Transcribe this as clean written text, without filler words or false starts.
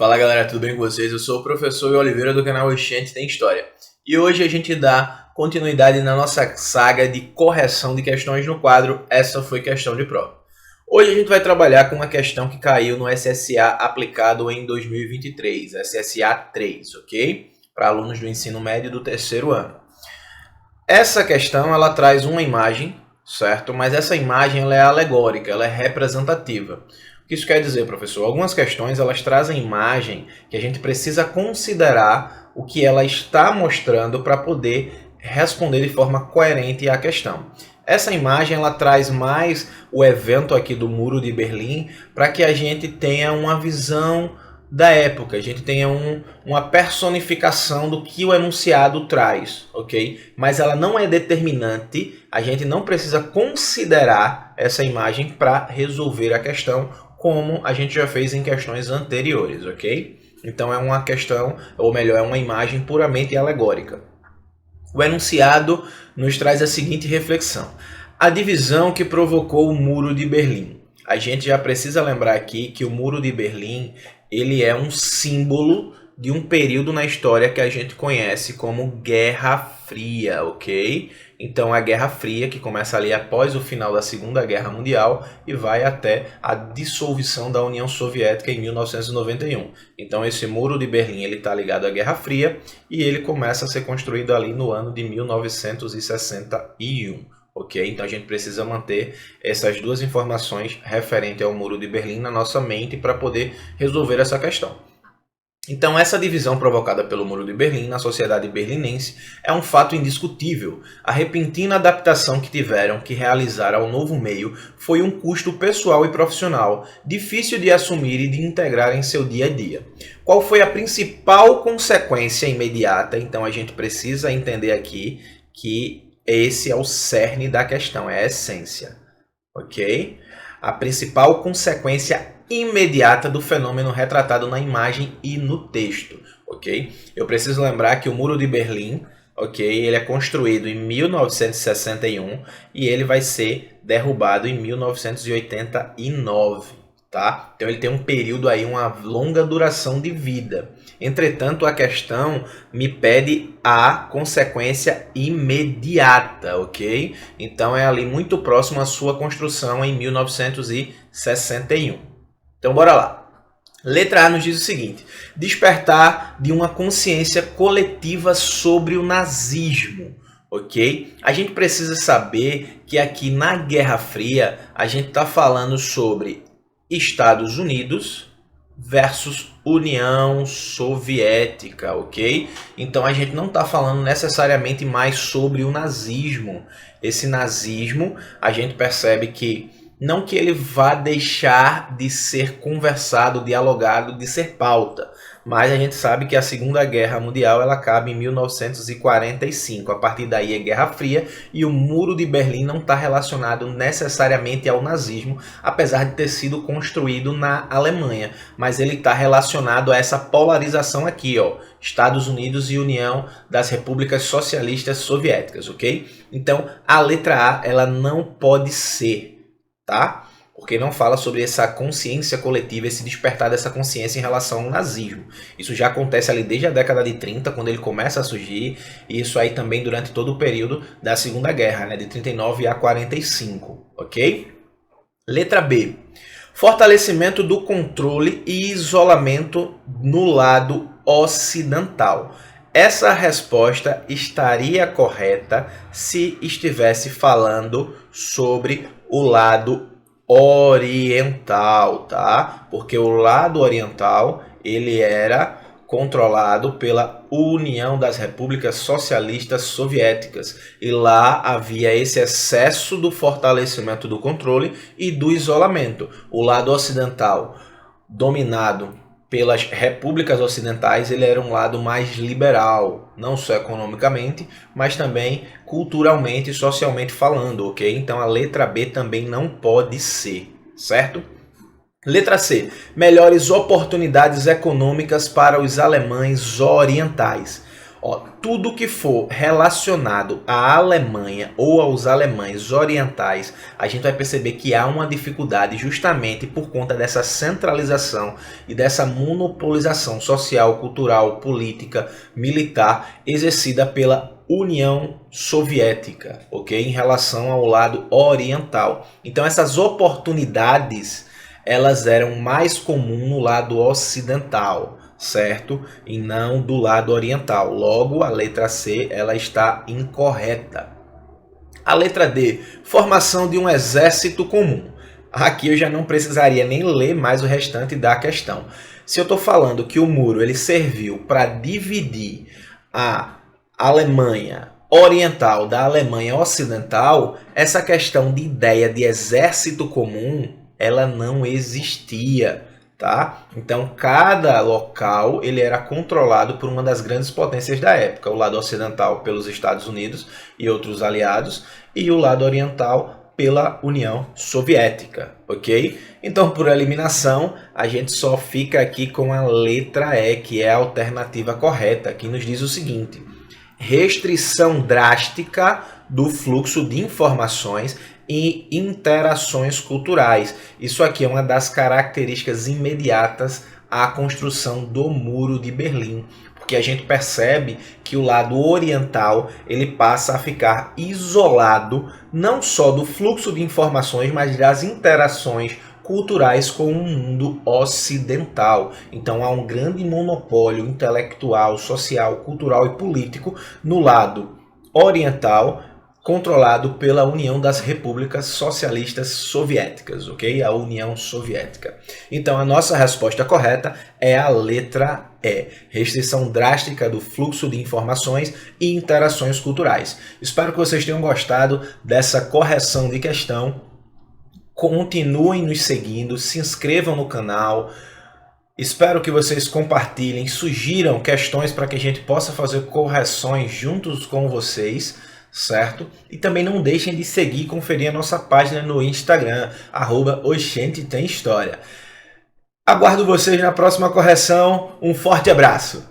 Fala galera, tudo bem com vocês? Eu sou o professor Oliveira do canal Oxente Tem História. E hoje a gente dá continuidade na nossa saga de correção de questões no quadro Essa Foi Questão de Prova. Hoje a gente vai trabalhar com uma questão que caiu no SSA aplicado em 2023, SSA 3, ok? Para alunos do ensino médio do terceiro ano. Essa questão ela traz uma imagem, certo? Mas essa imagem ela é alegórica, ela é representativa. O que isso quer dizer, professor? Algumas questões elas trazem imagem que a gente precisa considerar o que ela está mostrando para poder responder de forma coerente à questão. Essa imagem ela traz mais o evento aqui do Muro de Berlim para que a gente tenha uma visão da época, a gente tenha uma personificação do que o enunciado traz, ok? Mas ela não é determinante, a gente não precisa considerar essa imagem para resolver a questão, como a gente já fez em questões anteriores, ok? Então é uma questão, ou melhor, é uma imagem puramente alegórica. O enunciado nos traz a seguinte reflexão: a divisão que provocou o Muro de Berlim. A gente já precisa lembrar aqui que o Muro de Berlim ele é um símbolo de um período na história que a gente conhece como Guerra Fria, ok? Então a Guerra Fria, que começa ali após o final da Segunda Guerra Mundial e vai até a dissolução da União Soviética em 1991. Então esse Muro de Berlim ele está ligado à Guerra Fria e ele começa a ser construído ali no ano de 1961. Ok? Então a gente precisa manter essas duas informações referentes ao Muro de Berlim na nossa mente para poder resolver essa questão. Então essa divisão provocada pelo Muro de Berlim na sociedade berlinense é um fato indiscutível. A repentina adaptação que tiveram que realizar ao novo meio foi um custo pessoal e profissional, difícil de assumir e de integrar em seu dia a dia. Qual foi a principal consequência imediata? Então a gente precisa entender aqui que esse é o cerne da questão, é a essência, ok? A principal consequência imediata do fenômeno retratado na imagem e no texto, ok? Eu preciso lembrar que o Muro de Berlim, ok? Ele é construído em 1961 e ele vai ser derrubado em 1989. Tá? Então ele tem um período aí, uma longa duração de vida. Entretanto, a questão me pede a consequência imediata, ok? Então é ali muito próximo à sua construção em 1961. Então bora lá. Letra A nos diz o seguinte: despertar de uma consciência coletiva sobre o nazismo. Ok? A gente precisa saber que aqui na Guerra Fria a gente está falando sobre Estados Unidos versus União Soviética, ok? Então a gente não está falando necessariamente mais sobre o nazismo. Esse nazismo, a gente percebe que não que ele vá deixar de ser conversado, dialogado, de ser pauta, mas a gente sabe que a Segunda Guerra Mundial ela acaba em 1945. A partir daí é Guerra Fria e o Muro de Berlim não está relacionado necessariamente ao nazismo, apesar de ter sido construído na Alemanha. Mas ele está relacionado a essa polarização aqui, ó, Estados Unidos e União das Repúblicas Socialistas Soviéticas, ok? Então a letra A ela não pode ser, tá? Porque não fala sobre essa consciência coletiva, esse despertar dessa consciência em relação ao nazismo. Isso já acontece ali desde a década de 30, quando ele começa a surgir, e isso aí também durante todo o período da Segunda Guerra, né, de 39 a 45, ok? Letra B. Fortalecimento do controle e isolamento no lado ocidental. Essa resposta estaria correta se estivesse falando sobre o lado oriental, tá? Porque o lado oriental ele era controlado pela União das Repúblicas Socialistas Soviéticas e lá havia esse excesso do fortalecimento do controle e do isolamento. O lado ocidental, dominado pelas repúblicas ocidentais, ele era um lado mais liberal, não só economicamente, mas também culturalmente e socialmente falando, ok? Então a letra B também não pode ser, certo? Letra C. Melhores oportunidades econômicas para os alemães orientais. Ó, tudo que for relacionado à Alemanha ou aos alemães orientais, a gente vai perceber que há uma dificuldade justamente por conta dessa centralização e dessa monopolização social, cultural, política, militar exercida pela União Soviética, ok? Em relação ao lado oriental. Então essas oportunidades, elas eram mais comuns no lado ocidental, certo? E não do lado oriental. Logo, a letra C, ela está incorreta. A letra D, formação de um exército comum. Aqui eu já não precisaria nem ler mais o restante da questão. Se eu estou falando que o muro ele serviu para dividir a Alemanha oriental da Alemanha ocidental, essa questão de ideia de exército comum, ela não existia. Tá? Então cada local ele era controlado por uma das grandes potências da época, o lado ocidental pelos Estados Unidos e outros aliados, e o lado oriental pela União Soviética, ok? Então por eliminação a gente só fica aqui com a letra E, que é a alternativa correta, que nos diz o seguinte: restrição drástica do fluxo de informações e interações culturais. Isso aqui é uma das características imediatas à construção do Muro de Berlim, porque a gente percebe que o lado oriental ele passa a ficar isolado não só do fluxo de informações, mas das interações culturais com o mundo ocidental. Então há um grande monopólio intelectual, social, cultural e político no lado oriental, controlado pela União das Repúblicas Socialistas Soviéticas, ok? A União Soviética. Então a nossa resposta correta é a letra E, restrição drástica do fluxo de informações e interações culturais. Espero que vocês tenham gostado dessa correção de questão. Continuem nos seguindo, se inscrevam no canal. Espero que vocês compartilhem, sugiram questões para que a gente possa fazer correções juntos com vocês, certo? E também não deixem de seguir e conferir a nossa página no Instagram, @oxentetemhistoria. Aguardo vocês na próxima correção. Um forte abraço!